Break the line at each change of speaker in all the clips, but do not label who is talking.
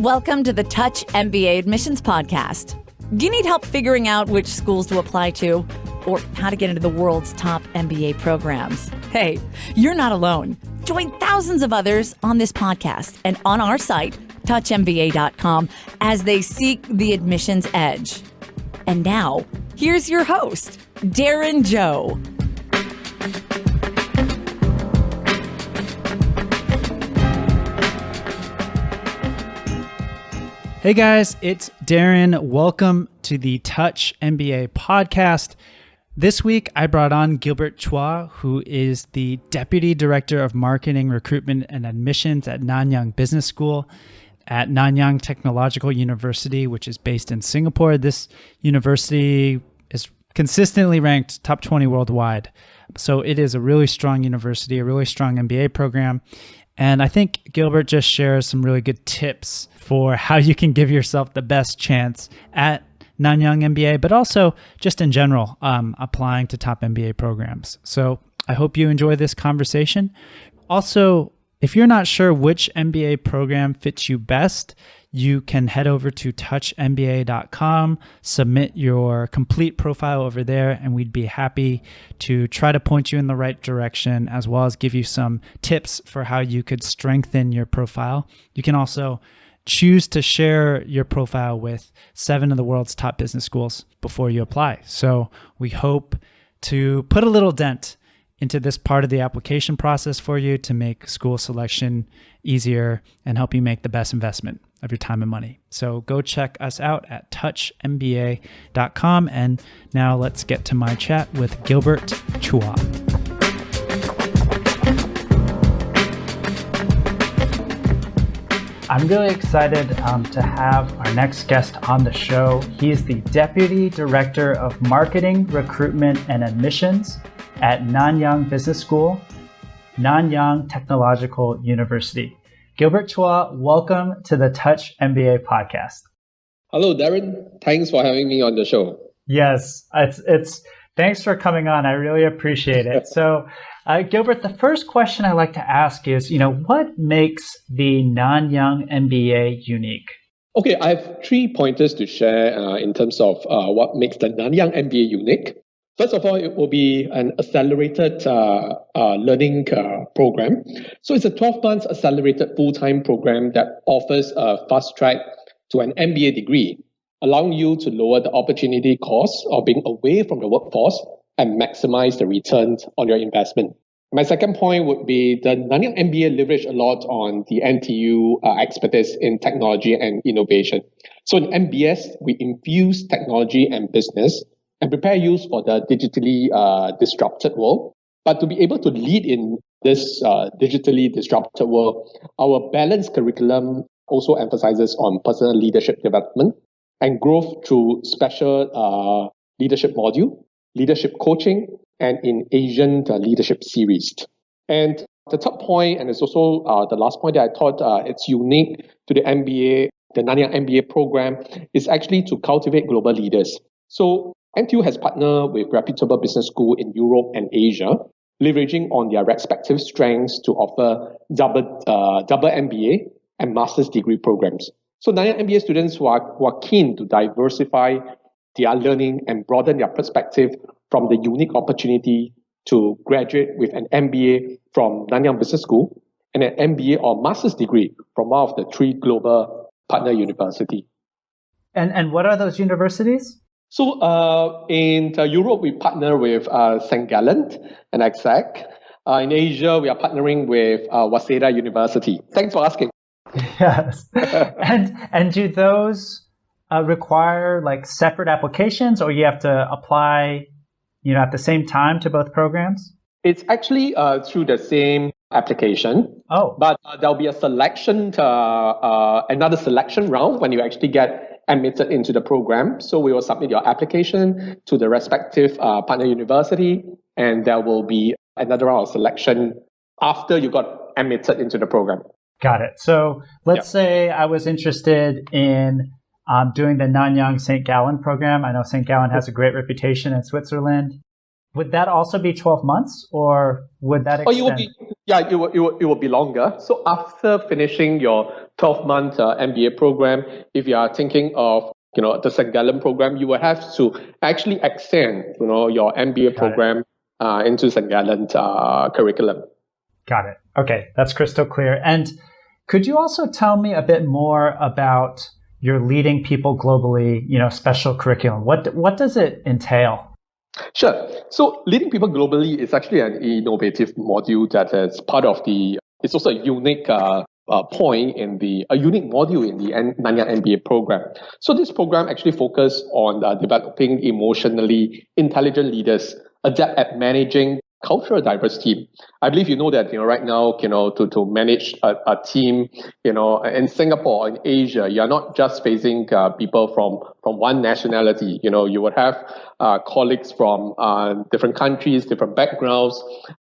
Welcome to the Touch MBA Admissions Podcast. Do you need help figuring out which schools to apply to or how to get into the world's top MBA programs? Hey, you're not alone. Join thousands of others on this podcast and on our site, touchmba.com, as they seek the admissions edge. And now, here's your host, Darren Joe.
Hey guys, it's Darren. Welcome to the Touch MBA podcast. This week, I brought on Gilbert Chua, who is the Deputy Director of Marketing, Recruitment, and Admissions at Nanyang Business School at Nanyang Technological University, which is based in Singapore. This university is consistently ranked top 20 worldwide. So it is a really strong university, a really strong MBA program. And I think Gilbert just shares some really good tips for how you can give yourself the best chance at Nanyang MBA, but also just in general, applying to top MBA programs. So I hope you enjoy this conversation. Also, if you're not sure which MBA program fits you best, you can head over to touchmba.com, submit your complete profile over there, and we'd be happy to try to point you in the right direction, as well as give you some tips for how you could strengthen your profile. You can also choose to share your profile with 7 of the world's top business schools before you apply. So we hope to put a little dent into this part of the application process for you to make school selection easier and help you make the best investment of your time and money. So go check us out at touchmba.com. And now let's get to my chat with Gilbert Chua. I'm really excited to have our next guest on the show. He is the Deputy Director of Marketing, Recruitment, and Admissions at Nanyang Business School, Nanyang Technological University. Gilbert Chua, welcome to the Touch MBA podcast.
Hello, Darren. Thanks for having me on the show.
Yes, it's thanks for coming on. I really appreciate it. So, Gilbert, the first question I like to ask is, what makes the Nanyang MBA unique?
Okay, I have 3 pointers to share in terms of what makes the Nanyang MBA unique. First of all, it will be an accelerated learning program. So it's a 12-month accelerated full-time program that offers a fast track to an MBA degree, allowing you to lower the opportunity cost of being away from the workforce and maximize the returns on your investment. My second point would be the Nanyang MBA leverage a lot on the NTU expertise in technology and innovation. So in MBS, we infuse technology and business and prepare you for the digitally disrupted world. But to be able to lead in this digitally disrupted world, our balanced curriculum also emphasizes on personal leadership development and growth through special leadership module, leadership coaching, and in Asian leadership series. And the third point, and it's also the last point that I thought it's unique to the MBA, the Nanyang MBA program, is actually to cultivate global leaders. So NTU has partnered with reputable business schools in Europe and Asia, leveraging on their respective strengths to offer double MBA and master's degree programs. So Nanyang MBA students who are keen to diversify their learning and broaden their perspective from the unique opportunity to graduate with an MBA from Nanyang Business School and an MBA or master's degree from one of the 3 global partner universities.
And what are those universities?
So in Europe, we partner with Gallen and Essec. In Asia, we are partnering with Waseda University. Thanks for asking.
Yes. and do those require like separate applications, or you have to apply, at the same time to both programs?
It's actually through the same application.
Oh.
But there'll be a selection, another selection round when you actually get admitted into the program. So we will submit your application to the respective partner university, and there will be another round of selection after you got admitted into the program.
Got it. So let's say I was interested in doing the Nanyang St. Gallen program. I know St. Gallen has a great reputation in Switzerland. Would that also be 12 months, or would that extend?
Yeah, it will be longer. So after finishing your 12-month MBA program, if you are thinking of the St. Gallen program, you will have to actually extend your MBA program into St. Gallen curriculum.
Got it. Okay, that's crystal clear. And could you also tell me a bit more about your leading people globally, special curriculum? What does it entail?
Sure. So leading people globally is actually an innovative module that is part of it's also a unique point a unique module in the Nanyang MBA program. So this program actually focuses on developing emotionally intelligent leaders, adept at managing cultural diversity. I believe you know that right now to manage a team in Singapore, in Asia, you're not just facing people from one nationality. You would have colleagues from different countries, different backgrounds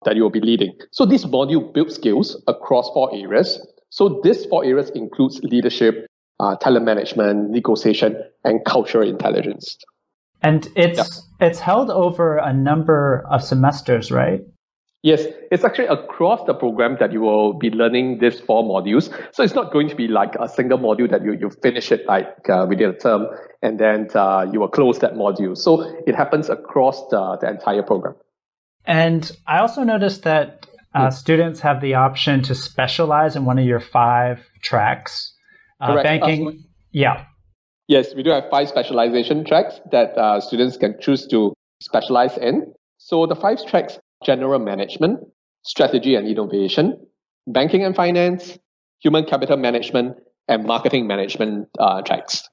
that you will be leading. So this module builds skills across 4 areas. So these 4 areas includes leadership, talent management, negotiation, and cultural intelligence.
And it's held over a number of semesters, right?
Yes, it's actually across the program that you will be learning these 4 modules. So it's not going to be like a single module that you finish it within a term and then you will close that module. So it happens across the entire program.
And I also noticed that students have the option to specialize in one of your 5 tracks.
Correct.
Banking, yeah.
Yes, we do have 5 specialization tracks that students can choose to specialize in. So the 5 tracks: general management, strategy and innovation, banking and finance, human capital management, and marketing management tracks.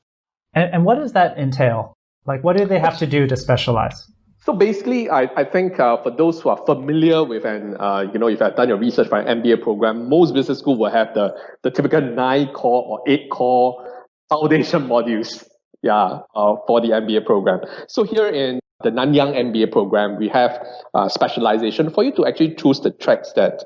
And what does that entail? Like, what do they have to do to specialize?
So basically, I think for those who are familiar with if you have done your research for an MBA program, most business schools will have the typical 9 core or 8 core foundation modules, for the MBA program. So here in the Nanyang MBA program, we have specialization for you to actually choose the tracks that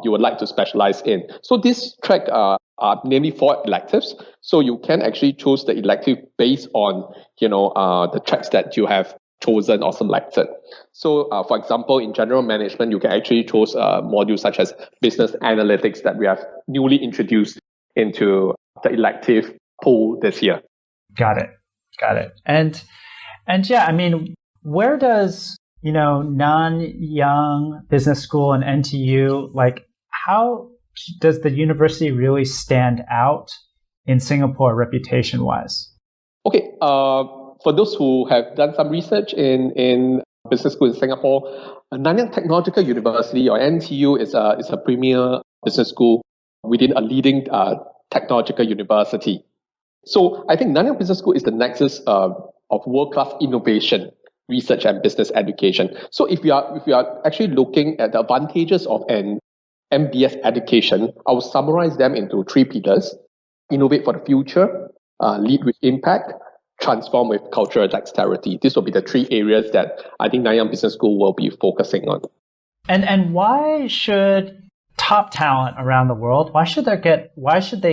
you would like to specialize in. So this track are namely 4 electives. So you can actually choose the elective based on the tracks that you have chosen or selected. So for example, in general management, you can actually choose modules such as business analytics that we have newly introduced into the elective pool this year. Got it.
And yeah, I mean, where does Nanyang Business School and NTU, how does the university really stand out in Singapore reputation wise? Okay,
for those who have done some research in business school in Singapore, Nanyang Technological University or NTU is a premier business school within a leading technological university. So I think Nanyang Business School is the nexus of world-class innovation, research, and business education. So if you are actually looking at the advantages of an MBS education, I will summarize them into 3 pillars: innovate for the future, lead with impact, transform with cultural dexterity. This will be the 3 areas that I think Nanyang Business School will be focusing on.
And why should top talent around the world, why should they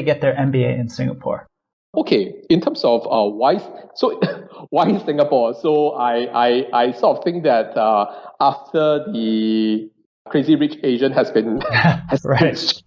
get their MBA in Singapore?
Okay, in terms of why in Singapore? So I sort of think that after the Crazy Rich Asian has
right.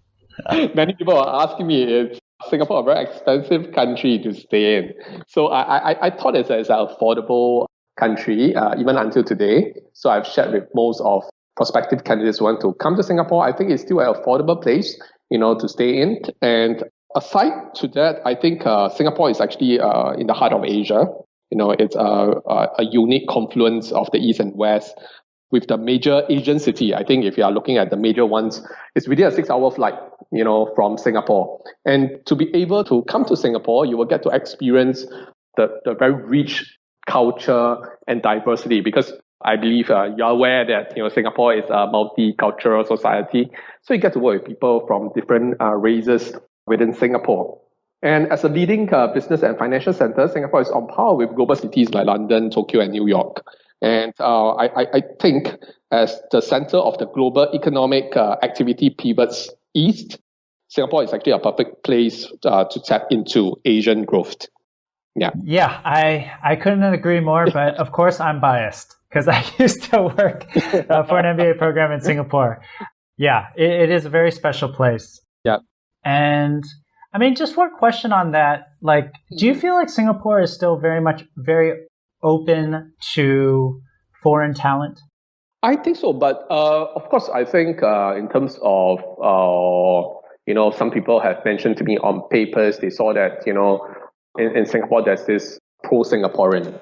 Many people are asking me, is Singapore a very expensive country to stay in? So I thought it's an affordable country, even until today. So I've shared with most of prospective candidates who want to come to Singapore. I think it's still an affordable place, to stay in. And aside to that, I think Singapore is actually in the heart of Asia. It's a unique confluence of the East and West with the major Asian city. I think if you are looking at the major ones, it's within a 6-hour flight, from Singapore. And to be able to come to Singapore, you will get to experience the very rich culture and diversity, because I believe you're aware that Singapore is a multicultural society. So you get to work with people from different races within Singapore. And as a leading business and financial center, Singapore is on par with global cities like London, Tokyo, and New York. And I think as the center of the global economic activity pivots east, Singapore is actually a perfect place to tap into Asian growth.
Yeah, I couldn't agree more, but of course I'm biased because I used to work for an MBA program in Singapore. Yeah, it is a very special place.
Yeah.
And I mean, just one question on that. Like, do you feel like Singapore is still very open to foreign talent?
I think so, but of course, I think in terms of some people have mentioned to me on papers, they saw that in Singapore there's this pro-Singaporean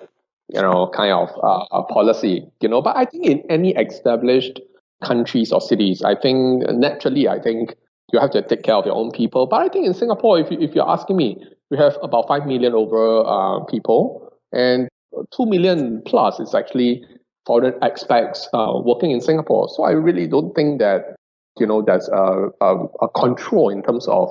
kind of policy. But I think in any established countries or cities, I think naturally, you have to take care of your own people. But I think in Singapore, if you're asking me, we have about 5 million over people, and 2 million plus is actually foreign expats working in Singapore. So I really don't think that there's a control in terms of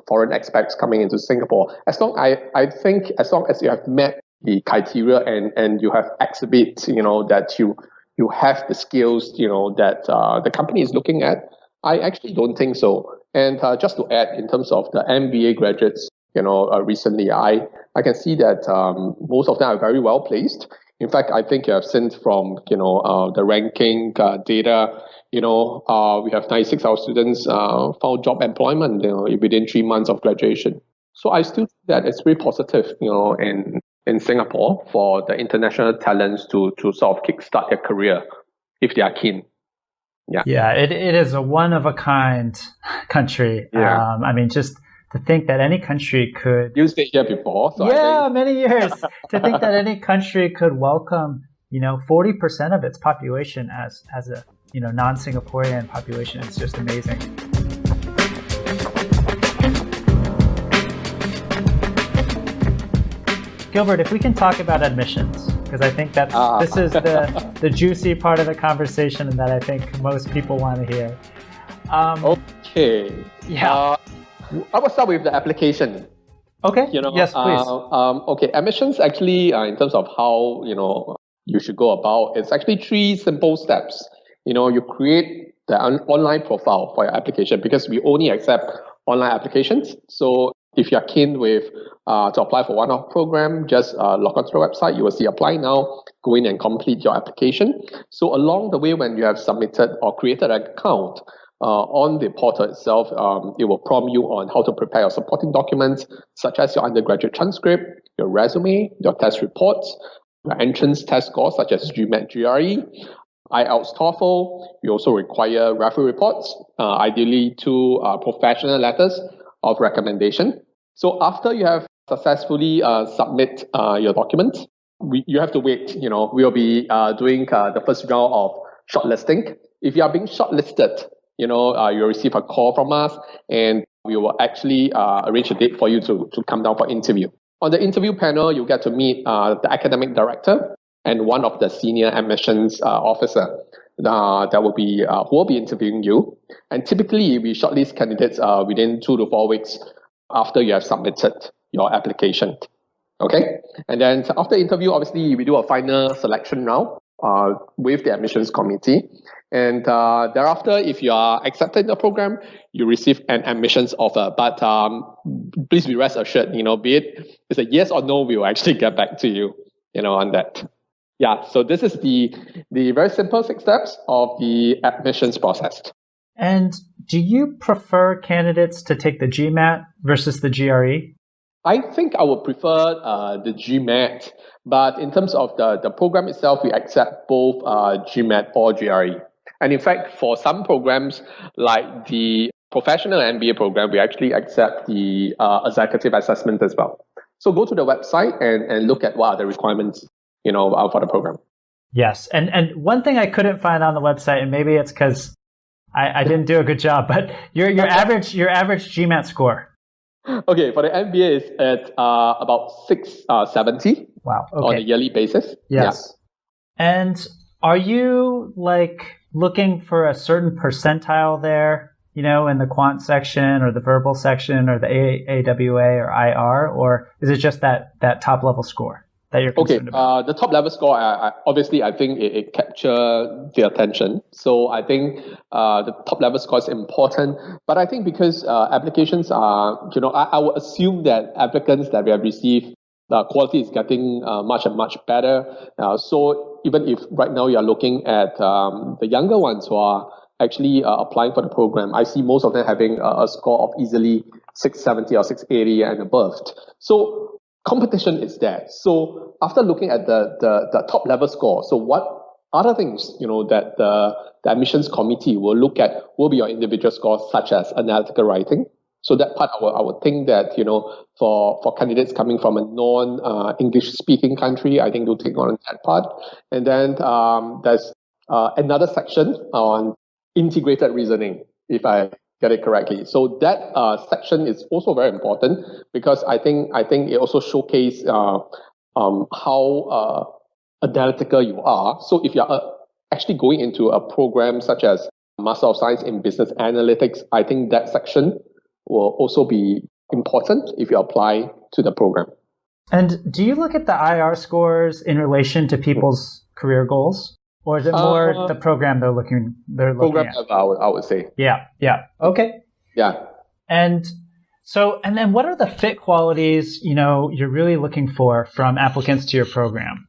foreign expats coming into Singapore. I think as long as you have met the criteria and you have exhibit that you have the skills that the company is looking at, I actually don't think so. And just to add, in terms of the MBA graduates, recently I can see that most of them are very well placed. In fact, I think you have seen from the ranking data, we have 96 of our students found job employment within 3 months of graduation. So I still think that it's very positive, in Singapore for the international talents to sort of kickstart their career if they are keen.
Yeah, it is a one of a kind country.
Yeah.
I mean, just to think that any country could.
You stayed here before, so
many years. To think that any country could welcome 40% of its population as a non-Singaporean population is just amazing. Gilbert, if we can talk about admissions, because I think that this is the juicy part of the conversation and that I think most people want to hear.
Okay.
Yeah.
I will start with the application.
Okay. Yes, please.
Okay. Admissions actually, in terms of how you should go about, it's actually 3 simple steps. You create the online profile for your application because we only accept online applications. So if you're keen with to apply for one of program, just log onto the website. You will see apply now. Go in and complete your application. So along the way, when you have submitted or created an account on the portal itself, it will prompt you on how to prepare your supporting documents, such as your undergraduate transcript, your resume, your test reports, your entrance test scores, such as GMAT, GRE, IELTS, TOEFL. We also require referee reports, ideally 2 professional letters of recommendation. So after you have successfully submit your documents, you have to wait. We'll be doing the first round of shortlisting. If you are being shortlisted, you'll receive a call from us, and we will actually arrange a date for you to come down for interview. On the interview panel, you get to meet the academic director and one of the senior admissions officer that will be who will be interviewing you. And typically, we shortlist candidates within 2 to 4 weeks after you have submitted your application. Okay, and then after interview, obviously we do a final selection round with the admissions committee, and thereafter, if you are accepted in the program, you receive an admissions offer. But please be rest assured, be it's a yes or no, we will actually get back to you, on that. Yeah, so this is the very simple 6 steps of the admissions process.
And do you prefer candidates to take the GMAT versus the GRE?
I think I would prefer the GMAT, but in terms of the program itself, we accept both GMAT or GRE. And in fact, for some programs like the professional MBA program, we actually accept the executive assessment as well. So go to the website and look at what are the requirements, for the program.
Yes, and one thing I couldn't find on the website, and maybe it's because I didn't do a good job, but your average GMAT score.
Okay, for the MBA is at about 670.
Wow. Okay.
On a yearly basis.
Yes. Yeah. And are you looking for a certain percentile there, in the quant section or the verbal section or the AWA or IR, or is it just that top level score that you're concerned about?
The top level score, obviously, I think it captures the attention. So I think the top level score is important. But I think because applications are, I would assume that applicants that we have received, the quality is getting much and much better. So even if right now you are looking at the younger ones who are actually applying for the program, I see most of them having a score of easily 670 or 680 and above. So competition is there. So after looking at the top level score, so what other things, that the admissions committee will look at will be your individual scores, such as analytical writing. So that part, I would think that, for candidates coming from a non-English speaking country, I think they'll take on that part. And then there's another section on integrated reasoning, if I get it correctly. So that section is also very important, because I think it also showcases how analytical you are. So if you're actually going into a program such as Master of Science in Business Analytics, I think that section will also be important if you apply to the program.
And do you look at the IR scores in relation to people's career goals? Or is it more the program they're looking
program
at?
I would say.
Yeah. Okay.
Yeah.
And then what are the fit qualities, you're really looking for from applicants to your program?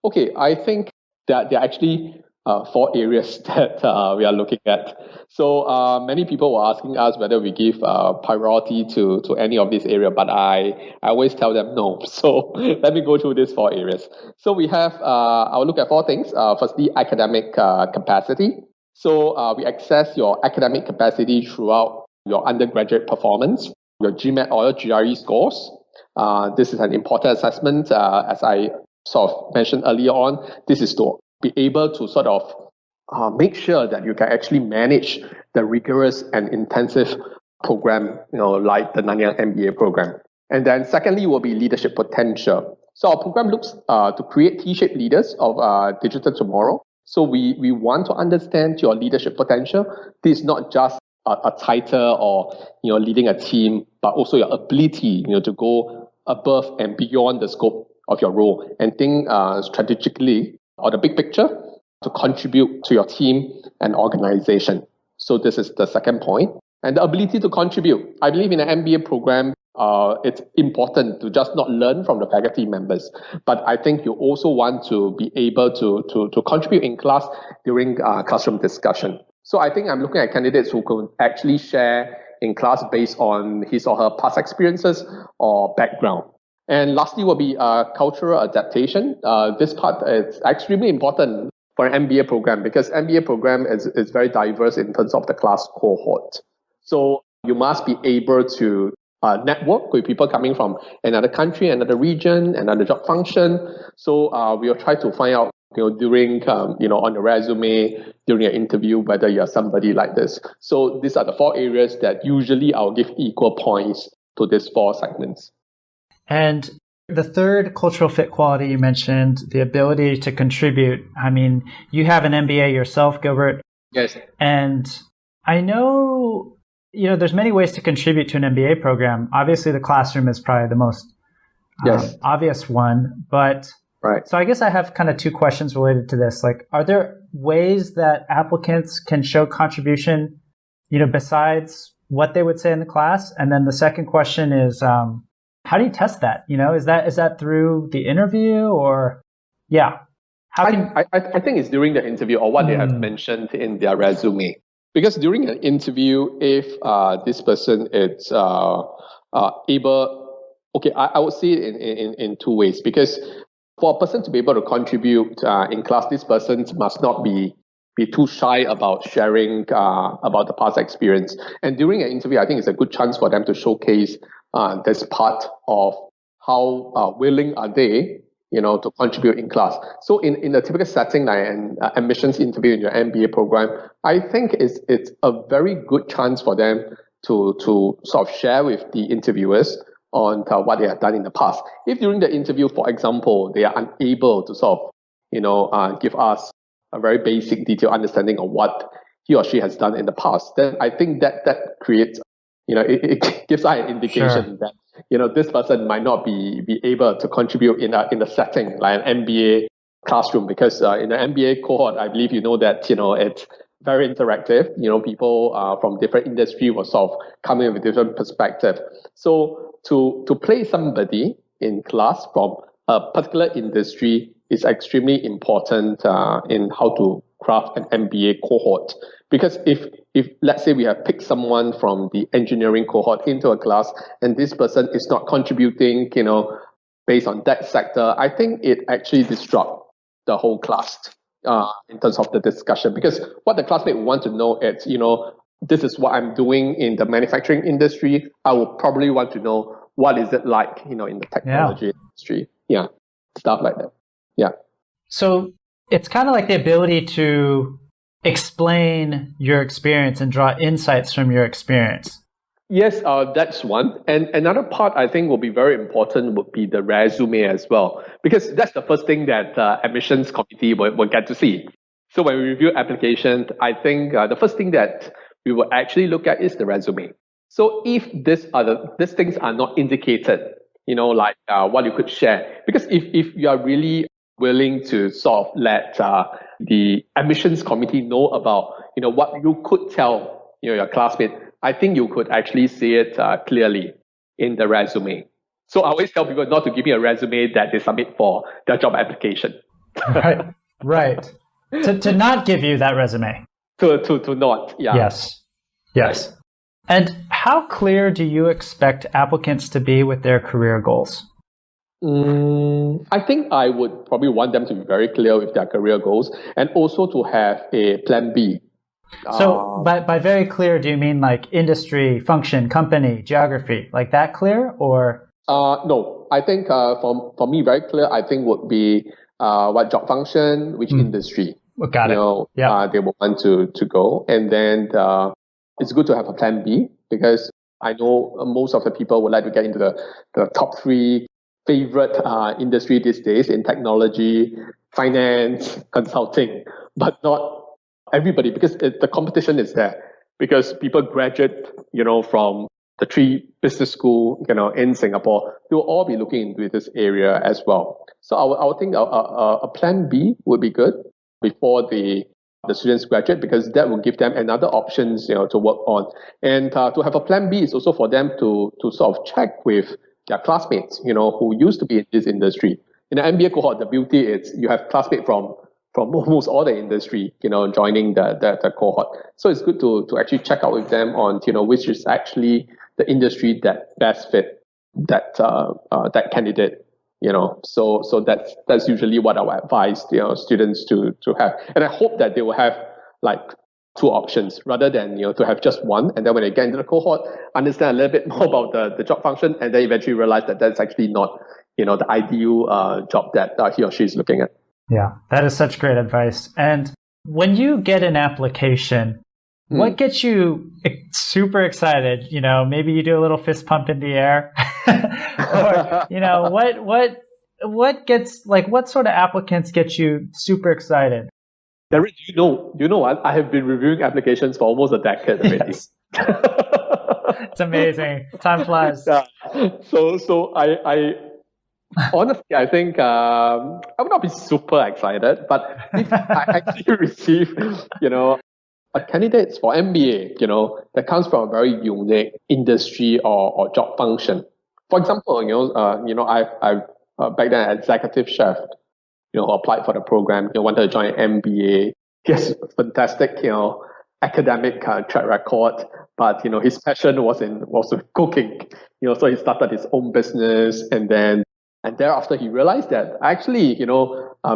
Okay, I think that there are actually 4 areas that we are looking at. So many people were asking us whether we give priority to any of these areas, but I always tell them no. So let me go through these 4 areas. So we have, I'll look at 4 things. Firstly, academic capacity. So we assess your academic capacity throughout your undergraduate performance, your GMAT or your GRE scores. This is an important assessment, as I sort of mentioned earlier on. This is to be able to sort of make sure that you can actually manage the rigorous and intensive program, like the Nanyang MBA program. And then secondly will be leadership potential. So our program looks to create T-shaped leaders of digital tomorrow. So we want to understand your leadership potential. This is not just a title or leading a team, but also your ability to go above and beyond the scope of your role and think strategically or the big picture to contribute to your team and organization. So this is the second point. And the ability to contribute. I believe in an MBA program, it's important to just not learn from the faculty members, but I think you also want to be able to contribute in class during classroom discussion. So I think I'm looking at candidates who can actually share in class based on his or her past experiences or background. And lastly will be cultural adaptation. This part is extremely important for an MBA program because MBA program is very diverse in terms of the class cohort. So you must be able to network with people coming from another country, another region, another job function. So we'll try to find out, during, on the resume, during an interview, whether you're somebody like this. So these are the 4 areas that usually I'll give equal points to these 4 segments.
And the third cultural fit quality you mentioned, the ability to contribute. I mean, you have an MBA yourself, Gilbert.
Yes.
And I know, there's many ways to contribute to an MBA program. Obviously, the classroom is probably the most obvious one. But
right.
So I guess I have kind of 2 questions related to this. Like, are there ways that applicants can show contribution, besides what they would say in the class? And then the second question is, how do you test that? Is that through the interview or, How can
I think it's during the interview or what they have mentioned in their resume. Because during an interview, if this person is able, I would see it in 2 ways. Because for a person to be able to contribute in class, this person must not be too shy about sharing about the past experience. And during an interview, I think it's a good chance for them to showcase this part of how willing are they, to contribute in class. So in a typical setting like an admissions interview in your MBA program, I think it's a very good chance for them to sort of share with the interviewers on what they have done in the past. If during the interview, for example, they are unable to sort of, give us a very basic detailed understanding of what he or she has done in the past, then I think that creates, it gives us an indication that, this person might not be able to contribute in a setting like an MBA classroom, because in an MBA cohort, I believe that, it's very interactive. People from different industry will sort of come in with different perspective. So to place somebody in class from a particular industry is extremely important in how to craft an MBA cohort. Because if let's say we have picked someone from the engineering cohort into a class and this person is not contributing, based on that sector, I think it actually disrupts the whole class in terms of the discussion. Because what the classmate want to know is, this is what I'm doing in the manufacturing industry. I will probably want to know what is it like, in the technology industry. Yeah, stuff like that. Yeah.
So it's kind of like the ability to explain your experience and draw insights from your experience.
Yes, that's one. And another part I think will be very important would be the resume as well, because that's the first thing that admissions committee will get to see. So when we review applications, I think the first thing that we will actually look at is the resume. So if these things are not indicated, like what you could share, because if you are really willing to sort of let the admissions committee know about, what you could tell your classmate, I think you could actually see it clearly in the resume. So I always tell people not to give me a resume that they submit for their job application.
Right. To not give you that resume.
To not, yeah.
Yes. Right. And how clear do you expect applicants to be with their career goals?
I think I would probably want them to be very clear with their career goals and also to have a plan B.
So by very clear, do you mean like industry, function, company, geography, like that clear, or?
No, I think for me, very clear, I think would be what job function, which industry.
Got it.
They will want to go. And then it's good to have a plan B, because I know most of the people would like to get into the top 3 favorite industry these days in technology, finance, consulting, but not everybody, because the competition is there. Because people graduate, from the 3 business school, in Singapore, they will all be looking into this area as well. So I would think a plan B would be good before the students graduate, because that will give them another options, to work on. And to have a plan B is also for them to sort of check with their classmates, who used to be in this industry. In the MBA cohort, the beauty is you have classmates from almost all the industry, joining the cohort. So it's good to actually check out with them on, which is actually the industry that best fit that candidate. So that's usually what I would advise students to have. And I hope that they will have like 2 options rather than to have just one, and then when they get into the cohort, understand a little bit more about the job function, and then eventually realize that that's actually not the ideal job that he or she is looking at.
Yeah, that is such great advice. And when you get an application, what gets you super excited? Maybe you do a little fist pump in the air, or what gets, like, what sort of applicants get you super excited?
Darren, do you know what? I have been reviewing applications for almost a decade already.
Yes. It's amazing. Time flies.
Yeah. So I honestly, I think I would not be super excited, but if I actually receive, a candidate for MBA, that comes from a very unique industry or job function. For example, I back then an executive chef, who applied for the program, wanted to join an MBA. He has a fantastic, academic track record, but his passion was with cooking. So he started his own business, and thereafter he realized that actually,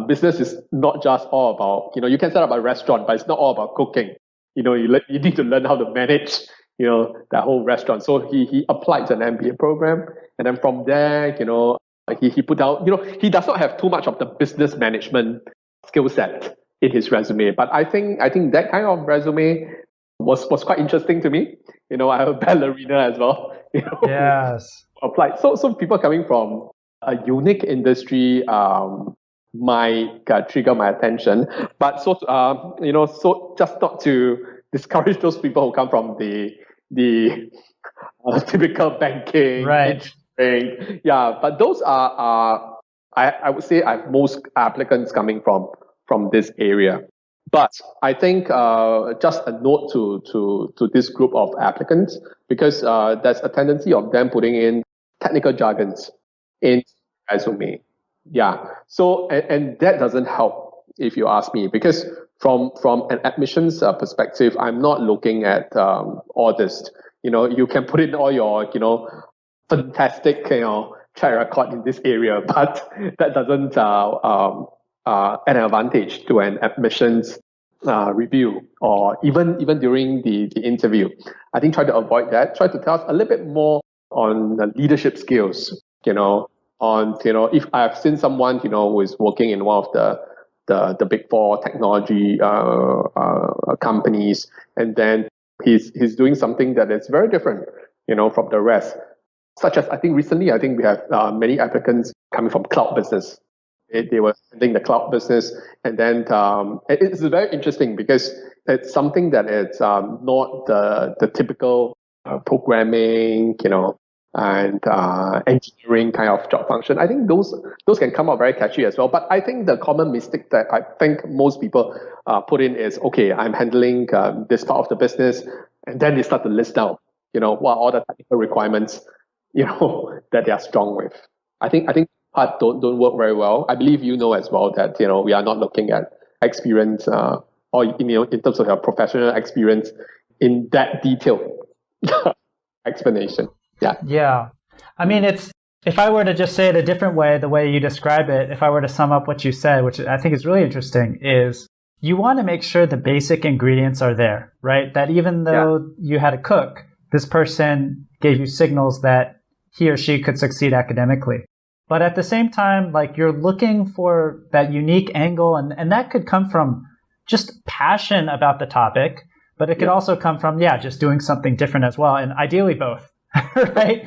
business is not just all about, you can set up a restaurant, but it's not all about cooking. You need to learn how to manage, that whole restaurant. So he applied to an MBA program, and then from there, he put out, he does not have too much of the business management skill set in his resume, but I think that kind of resume was quite interesting to me. I have a ballerina as well.
Yes.
Applied. So people coming from a unique industry might trigger my attention. But so just not to discourage those people who come from the typical banking,
right?
Yeah, but those are I would say I have most applicants coming from this area. But I think just a note to this group of applicants, because there's a tendency of them putting in technical jargons in resume. Yeah. So, and that doesn't help if you ask me, because from an admissions perspective, I'm not looking at all this. You can put in all your, fantastic, track record in this area, but that doesn't an advantage to an admissions review, or even during the interview. I think try to avoid that. Try to tell us a little bit more on the leadership skills. On if I've seen someone who is working in one of the big four technology companies, and then he's doing something that is very different from the rest. Such as, I think recently, we have many applicants coming from cloud business. They were attending the cloud business, and then it's very interesting because it's something that it's not the typical programming, and engineering kind of job function. I think those can come out very catchy as well. But I think the common mistake that I think most people put in is, okay, I'm handling this part of the business, and then they start to list out, what are all the technical requirements, that they are strong with. I think part don't work very well. I believe as well that we are not looking at experience or in terms of your professional experience in that detailed explanation. Yeah.
Yeah. I mean, if I were to just say it a different way, the way you describe it, if I were to sum up what you said, which I think is really interesting, is you want to make sure the basic ingredients are there, right? That even though you had a cook, this person gave you signals that he or she could succeed academically. But at the same time, like, you're looking for that unique angle, and that could come from just passion about the topic, but it could also come from, just doing something different as well, and ideally both, right?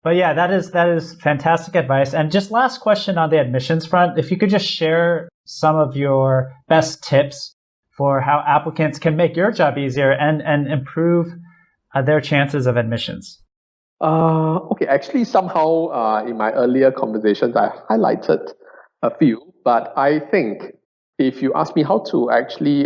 But yeah, that is fantastic advice. And just last question on the admissions front, if you could just share some of your best tips for how applicants can make your job easier and improve their chances of admissions.
Okay, actually, somehow in my earlier conversations, I highlighted a few, but I think if you ask me how to actually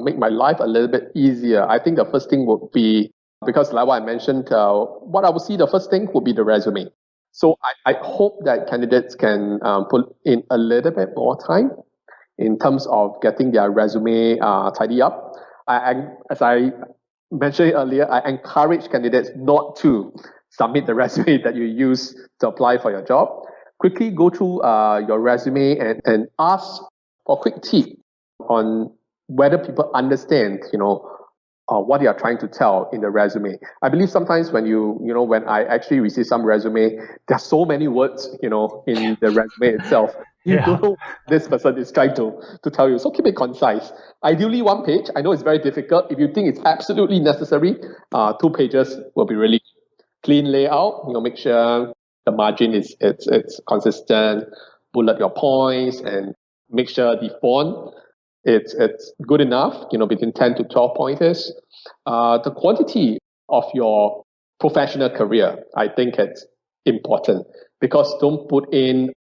make my life a little bit easier, I think the first thing would be, because like what I mentioned, what I would see the first thing would be the resume. So I hope that candidates can put in a little bit more time in terms of getting their resume tidy up. As I mentioned earlier, I encourage candidates not to submit the resume that you use to apply for your job. Quickly go through your resume and ask for a quick tip on whether people understand, what you are trying to tell in the resume. I believe sometimes when when I actually receive some resume, there are so many words, in the resume itself. You don't know what this person is trying to tell you. So keep it concise. Ideally, 1 page. I know it's very difficult. If you think it's absolutely necessary, 2 pages will be really clean layout. Make sure the margin it's consistent. Bullet your points and make sure the font it's good enough. Between 10 to 12 pointers. The quantity of your professional career, I think it's important, because don't put in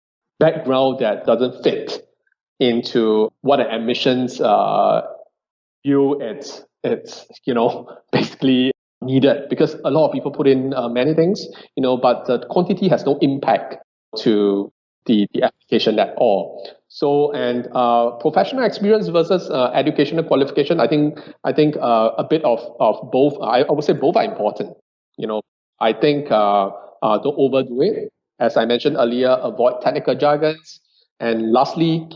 background that doesn't fit into what an admissions view it's basically needed, because a lot of people put in many things, but the quantity has no impact to the application at all. So, and professional experience versus educational qualification, I think a bit of both. I would say both are important. I think don't overdo it. As I mentioned earlier, avoid technical jargons. And lastly,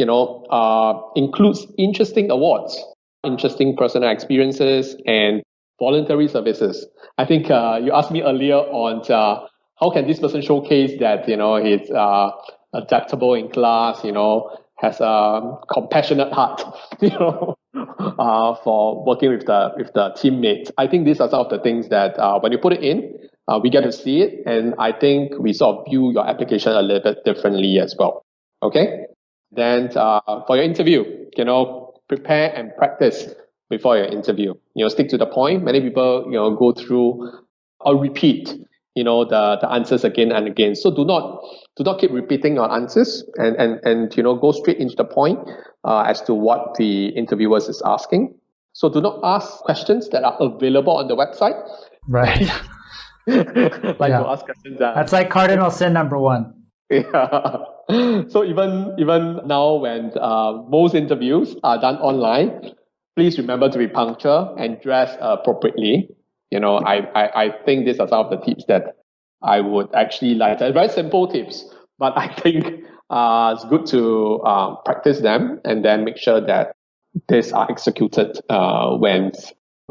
includes interesting awards, interesting personal experiences, and voluntary services. I think you asked me earlier on how can this person showcase that he's adaptable in class, has a compassionate heart, for working with the teammates. I think these are some of the things that when you put it in, we get to see it, and I think we sort of view your application a little bit differently as well. Okay, then for your interview, prepare and practice before your interview. Stick to the point. Many people go through or repeat the answers again and again. So do not keep repeating your answers, and go straight into the point as to what the interviewers is asking. So do not ask questions that are available on the website.
Right.
To ask questions.
That's like cardinal sin number 1.
Yeah. So even now, when most interviews are done online, please remember to be punctual and dress appropriately. I think these are some of the tips that I would actually like. They're very simple tips, but I think it's good to practice them and then make sure that these are executed when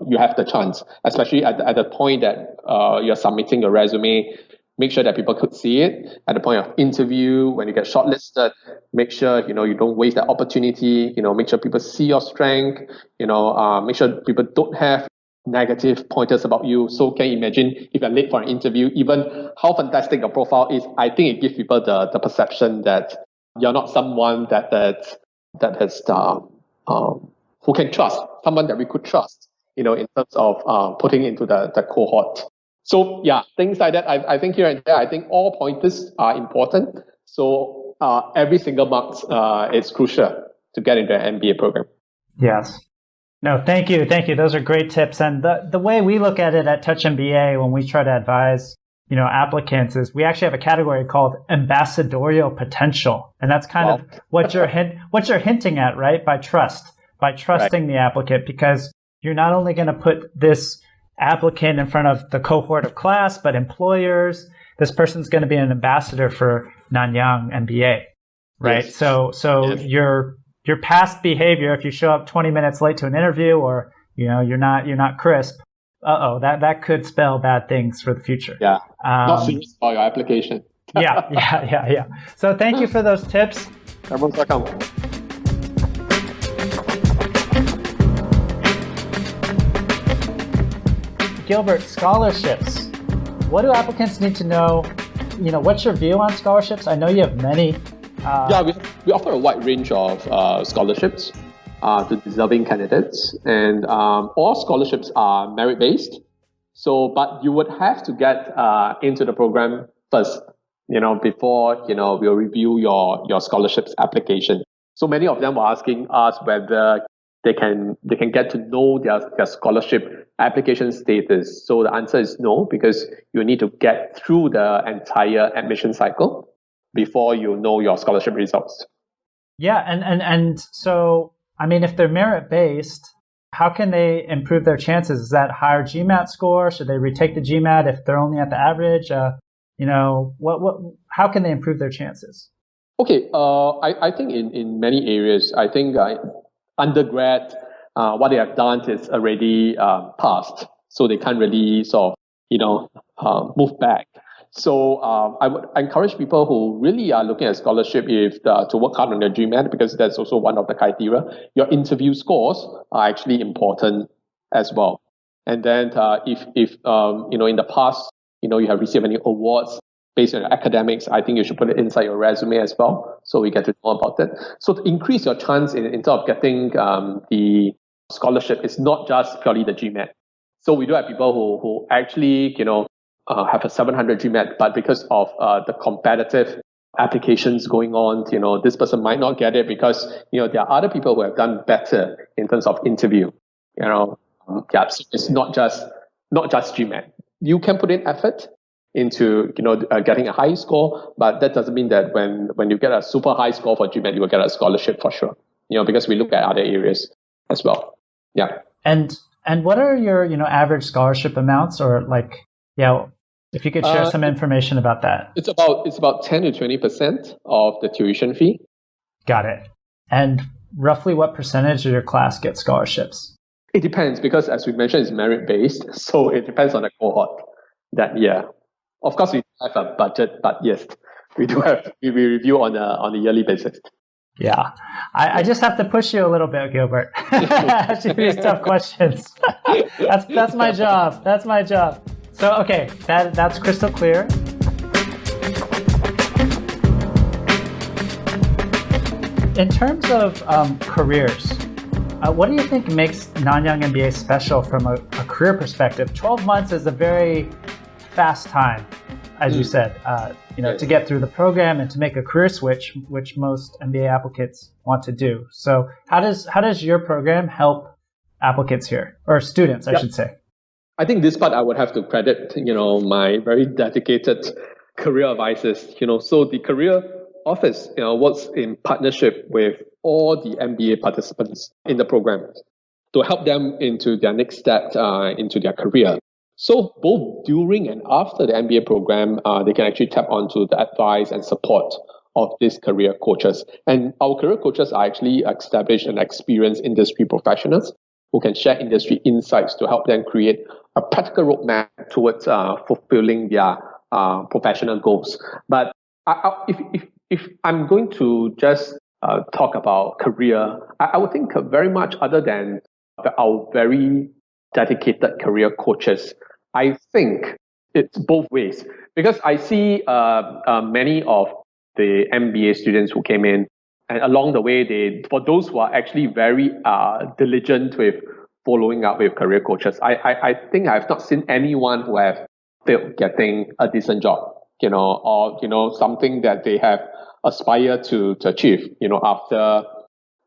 you have the chance, especially at the point that you're submitting your resume. Make sure that people could see it at the point of interview. When you get shortlisted, make sure you don't waste that opportunity. Make sure people see your strength. Make sure people don't have negative pointers about you. So can you imagine if you're late for an interview, even how fantastic your profile is? I think it gives people the perception that you're not someone that has who can trust, someone that we could trust. In terms of putting into the cohort. So yeah, things like that. I think here and there, I think all pointers are important. So every single mark is crucial to get into an MBA program.
Yes. No, thank you. Those are great tips. And the way we look at it at Touch MBA when we try to advise, applicants is we actually have a category called ambassadorial potential. And that's kind of what you're hinting at, right? By trusting the applicant, because you're not only going to put this applicant in front of the cohort of class, but employers. This person's going to be an ambassador for Nanyang MBA, right? Yes. So yes. Your past behavior, if you show up 20 minutes late to an interview, or you're not crisp, that could spell bad things for the future.
Yeah, not serious about your application.
yeah. So thank you for those tips.
Everyone's welcome.
Gilbert, scholarships. What do applicants need to know? What's your view on scholarships? I know you have many.
We offer a wide range of scholarships to deserving candidates, and all scholarships are merit-based. So, but you would have to get into the program first, before we'll review your scholarships application. So many of them were asking us whether they can get to know their scholarship application status. So the answer is no, because you need to get through the entire admission cycle before you know your scholarship results.
Yeah, and so if they're merit based, how can they improve their chances? Is that higher GMAT score? Should they retake the GMAT if they're only at the average? How can they improve their chances?
Okay, I think in many areas, I think undergrad, what they have done is already passed, so they can't really sort of move back. So I would encourage people who really are looking at scholarship to work hard on their GMAT, because that's also one of the criteria. Your interview scores are actually important as well. And then if in the past you have received any awards based on your academics, I think you should put it inside your resume as well, so we get to know about it. So to increase your chance in terms of getting the scholarship, it's not just purely the GMAT. So we do have people who actually have a 700 GMAT, but because of the competitive applications going on, this person might not get it because there are other people who have done better in terms of interview. So it's not just GMAT. You can put in effort into getting a high score, but that doesn't mean that when you get a super high score for GMAT, you will get a scholarship for sure. Because we look at other areas as well. Yeah.
And what are your average scholarship amounts, or if you could share some information about that?
It's about 10 to 20% of the tuition fee.
Got it. And roughly what percentage of your class gets scholarships?
It depends, because as we mentioned, it's merit-based. So it depends on the cohort that year. Of course, we have a budget, but yes, we review on a yearly basis.
Yeah. I just have to push you a little bit, Gilbert. Ask you these tough questions. That's my job. That's my job. So, okay, that's crystal clear. In terms of careers, what do you think makes Nanyang MBA special from a career perspective? 12 months is a very fast time, as you said, to get through the program and to make a career switch, which most MBA applicants want to do. So how does your program help applicants here, or students, I should say?
I think this part I would have to credit, my very dedicated career advisors. So the career office, works in partnership with all the MBA participants in the program to help them into their next step into their career. So both during and after the MBA program, they can actually tap onto the advice and support of these career coaches. And our career coaches are actually established and experienced industry professionals who can share industry insights to help them create a practical roadmap towards fulfilling their professional goals. But if I'm going to just talk about career, I would think very much other than our very dedicated career coaches. I think it's both ways, because I see many of the MBA students who came in, and along the way, for those who are actually very diligent with following up with career coaches, I think I've not seen anyone who have failed getting a decent job, or something that they have aspired to achieve, after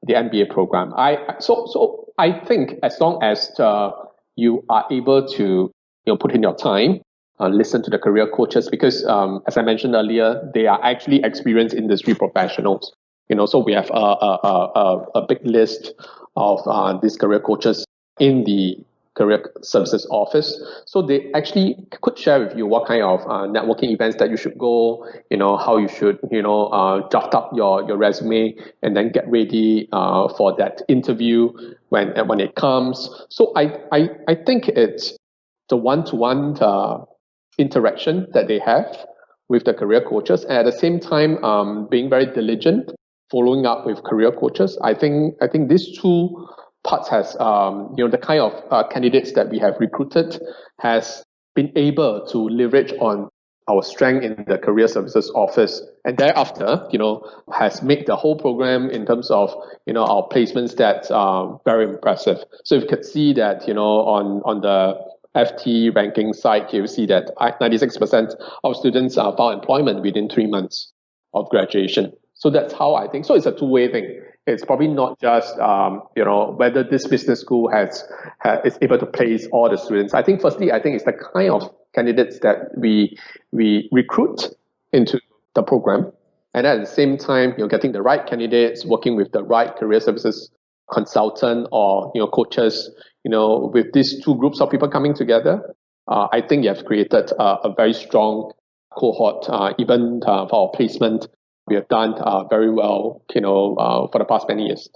the MBA program. So I think as long as you are able to put in your time, listen to the career coaches, because as I mentioned earlier, they are actually experienced industry professionals. So we have a big list of these career coaches in the career services office. So they actually could share with you what kind of networking events that you should go, how you should, draft up your resume and then get ready for that interview when it comes. So I think it's the one-to-one interaction that they have with the career coaches, and at the same time being very diligent, following up with career coaches. I think these two parts has the kind of candidates that we have recruited has been able to leverage on our strength in the career services office, and thereafter has made the whole program in terms of our placement stats very impressive. So you could see that on the FT ranking site, you see that 96% of students found employment within 3 months of graduation. So that's how I think. So it's a two-way thing. It's probably not just whether this business school is able to place all the students. I think firstly, it's the kind of candidates that we recruit into the program, and at the same time, getting the right candidates, working with the right career services consultant or coaches. With these two groups of people coming together, I think you have created a very strong cohort. Even for our placement, we have done very well, for the past many years.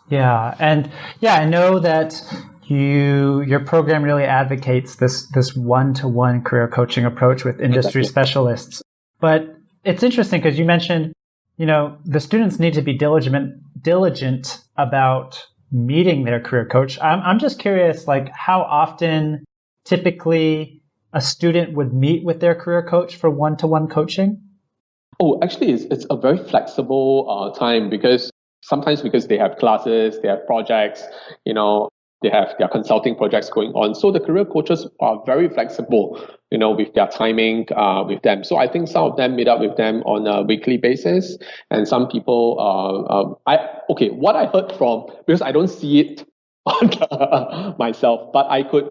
Yeah, and I know that your program really advocates this one-to-one career coaching approach with industry specialists. But it's interesting because you mentioned, the students need to be diligent about meeting their career coach. I'm just curious, how often typically a student would meet with their career coach for one-to-one coaching?
Oh, actually, it's a very flexible time, because sometimes they have classes, they have projects, they have their consulting projects going on. So the career coaches are very flexible, with their timing with them. So I think some of them meet up with them on a weekly basis, and some people, what I heard from, because I don't see it on myself, but I could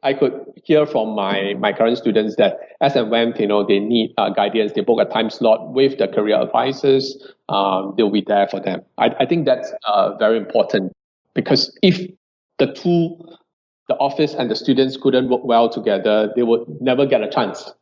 hear from my current students that as and when they need guidance, they book a time slot with the career advisors. They'll be there for them. I think that's very important, because if the office and the students couldn't work well together, they would never get a chance,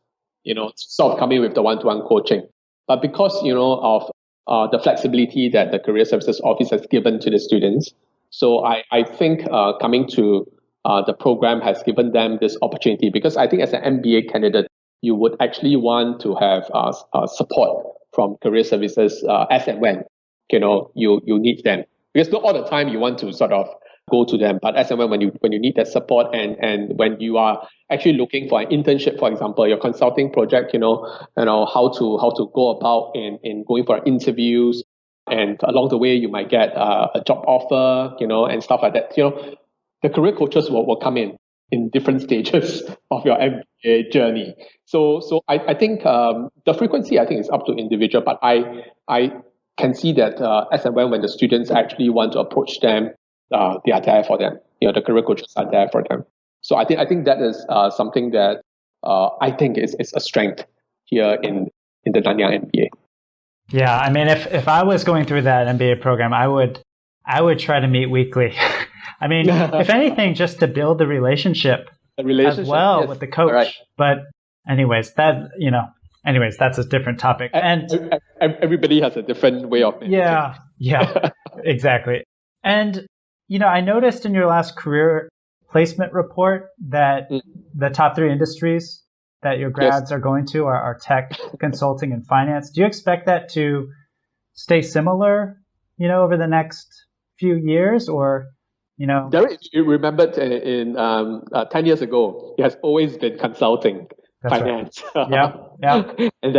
sort of coming with the one-to-one coaching. But because of the flexibility that the career services office has given to the students. So I think coming to the program has given them this opportunity, because I think as an MBA candidate, you would actually want to have support from career services as and when you need them, because not all the time you want to sort of go to them, but as and when you need that support, and when you are actually looking for an internship, for example, your consulting project, how to go about in going for interviews. And along the way, you might get a job offer, and stuff like that. The career coaches will come in different stages of your MBA journey. So I think the frequency, I think, is up to individual. But I can see that as and when the students actually want to approach them, they are there for them. The career coaches are there for them. So I think that is something that I think is a strength here in in the Nanyang MBA.
Yeah, I mean, if I was going through that MBA program, I would try to meet weekly. I mean, if anything, just to build the relationship as well, yes, with the coach. Right. But anyways, that's a different topic. And
everybody has a different way of managing.
Yeah, exactly. And, I noticed in your last career placement report that the top 3 industries that your grads are going to are tech, consulting, and finance. Do you expect that to stay similar, over the next few years, or,
Derek, you remembered in 10 years ago, it has always been consulting, finance.
Right. Yeah.
and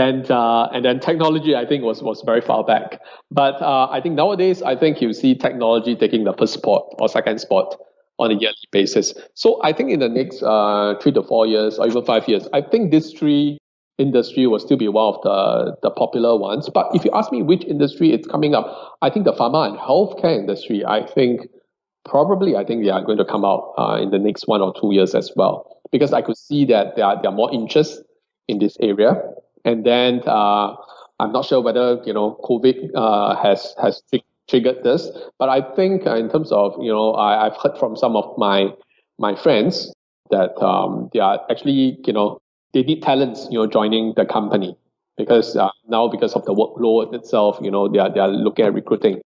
then technology, I think, was very far back. But I think nowadays, I think you see technology taking the first spot or second spot on a yearly basis. So I think in the next 3 to 4 years or even 5 years, I think these 3 industry will still be one of the popular ones. But if you ask me which industry is coming up, I think the pharma and healthcare industry, I think they are going to come out in the next 1 or 2 years as well. Because I could see that there are more interest in this area. And then I'm not sure whether, COVID has triggered this, but I think in terms of, I've heard from some of my friends that they are actually, they need talents, joining the company because now because of the workload itself, they are looking at recruiting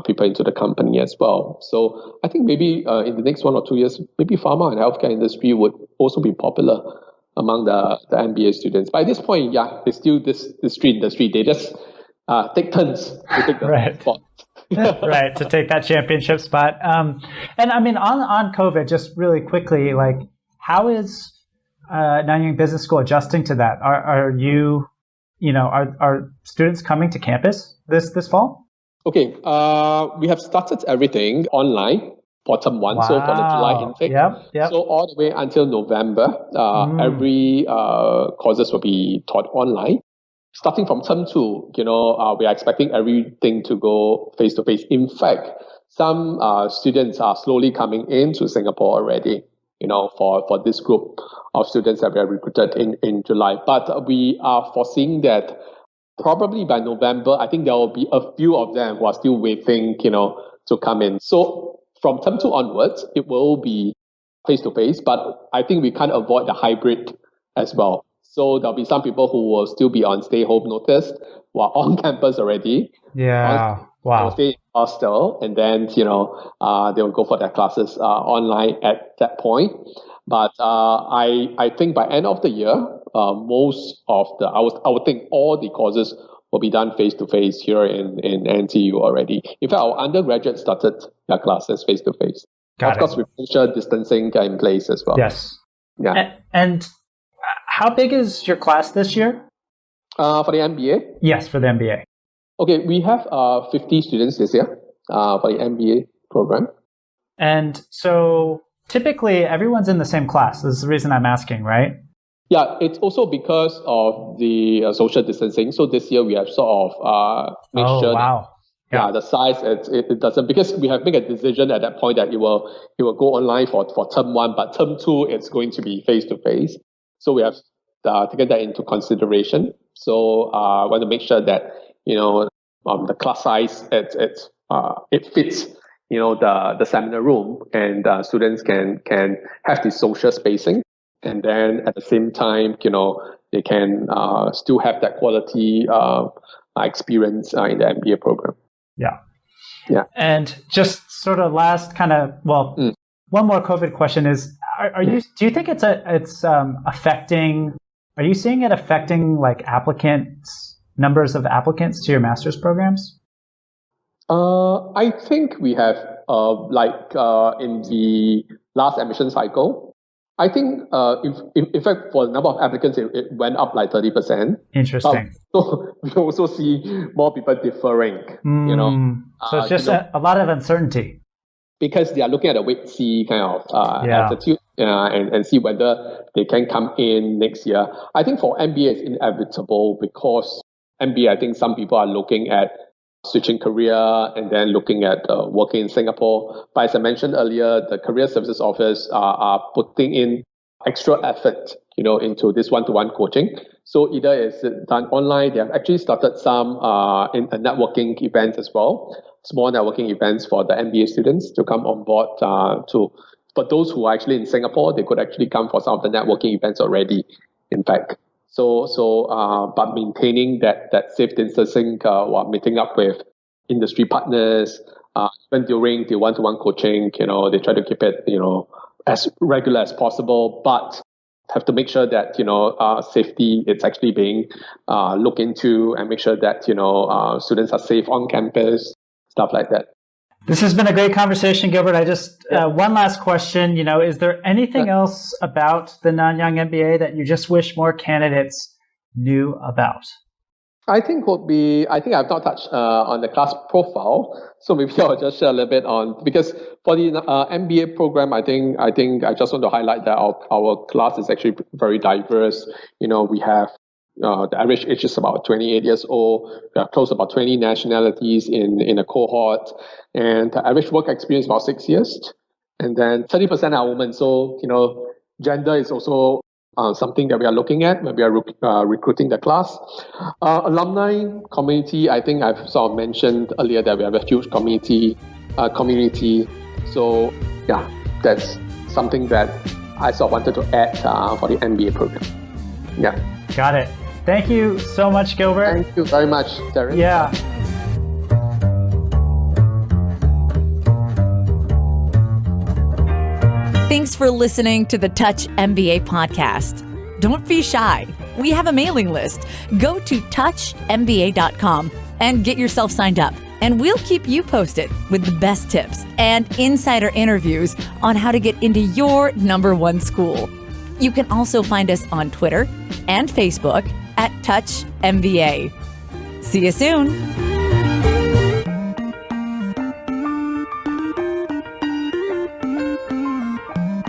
people into the company as well. So I think maybe in the next 1 or 2 years, maybe pharma and healthcare industry would also be popular among the MBA students. But at this point, it's still this 3 industry. They just take turns to take the spot.
Right, to take that championship spot. And I mean, on COVID, just really quickly, like, how is Nanyang Business School adjusting to that? Are you, are students coming to campus this fall?
Okay, we have started everything online for term 1, so for the July intake.
Yep.
So all the way until November, every courses will be taught online. Starting from term 2, we are expecting everything to go face-to-face. In fact, some students are slowly coming into Singapore already, for this group of students that we have recruited in July. But we are foreseeing that probably by November, I think there will be a few of them who are still waiting, to come in. So from term 2 onwards, it will be face-to-face, but I think we can't avoid the hybrid as well. So there'll be some people who will still be on stay-home notice who are on campus already.
Yeah, wow.
They'll stay in hostel, and then, they'll go for their classes online at that point. But I think by end of the year, most of I would think all the courses will be done face-to-face here in NTU already. In fact, our undergraduate started their classes face-to-face. Of course, with social distancing in place as well.
Yes.
Yeah.
And how big is your class this year?
For the MBA?
Yes, for the MBA.
Okay, we have 50 students this year for the MBA program.
And so typically everyone's in the same class. This is the reason I'm asking, right?
Yeah, it's also because of the social distancing. So this year we have sort of made sure that the size it doesn't, because we have made a decision at that point that it will go online for term 1, but term 2 it's going to be face to face. So we have taken that into consideration. So I want to make sure that the class size it fits the seminar room, and students can have the social spacing, and then at the same time they can still have that quality experience in the MBA program. Yeah.
And just sort of last kind of one more COVID question is: do you think it's affecting? Are you seeing it affecting like numbers of applicants to your master's programs?
I think we have in the last admission cycle, I think in fact for the number of applicants it went up like 30%.
Interesting.
So we also see more people deferring.
So it's just a lot of uncertainty.
Because they are looking at a wait-see kind of attitude and see whether they can come in next year. I think for MBA it's inevitable because MBA, I think some people are looking at switching career and then looking at working in Singapore. But as I mentioned earlier, the Career Services Office are putting in extra effort, into this one-to-one coaching. So either it's done online, they have actually started some in networking events as well, small networking events for the MBA students to come on board. For those who are actually in Singapore, they could actually come for some of the networking events already, in fact. But maintaining that safe distancing while meeting up with industry partners, even during the one-to-one coaching, they try to keep it, as regular as possible, but have to make sure that, safety is actually being looked into and make sure that, students are safe on campus, stuff like that.
This has been a great conversation, Gilbert. I just, one last question, is there anything else about the Nanyang MBA that you just wish more candidates knew about?
I think I've not touched on the class profile, so maybe I'll just share a little bit on, because for the MBA program, I think I just want to highlight that our class is actually very diverse. We have the average age is about 28 years old. We have close to about 20 nationalities in a cohort, and the average work experience about 6 years. And then 30% are women. So gender is also something that we are looking at when we are recruiting the class. Alumni community, I think I've sort of mentioned earlier that we have a huge community. So yeah, that's something that I sort of wanted to add for the MBA program. Yeah.
Got it. Thank you so much, Gilbert.
Thank you very much, Darren.
Yeah.
Thanks for listening to the Touch MBA podcast. Don't be shy. We have a mailing list. Go to touchmba.com and get yourself signed up. And we'll keep you posted with the best tips and insider interviews on how to get into your number one school. You can also find us on Twitter and Facebook at Touch MBA. See you soon.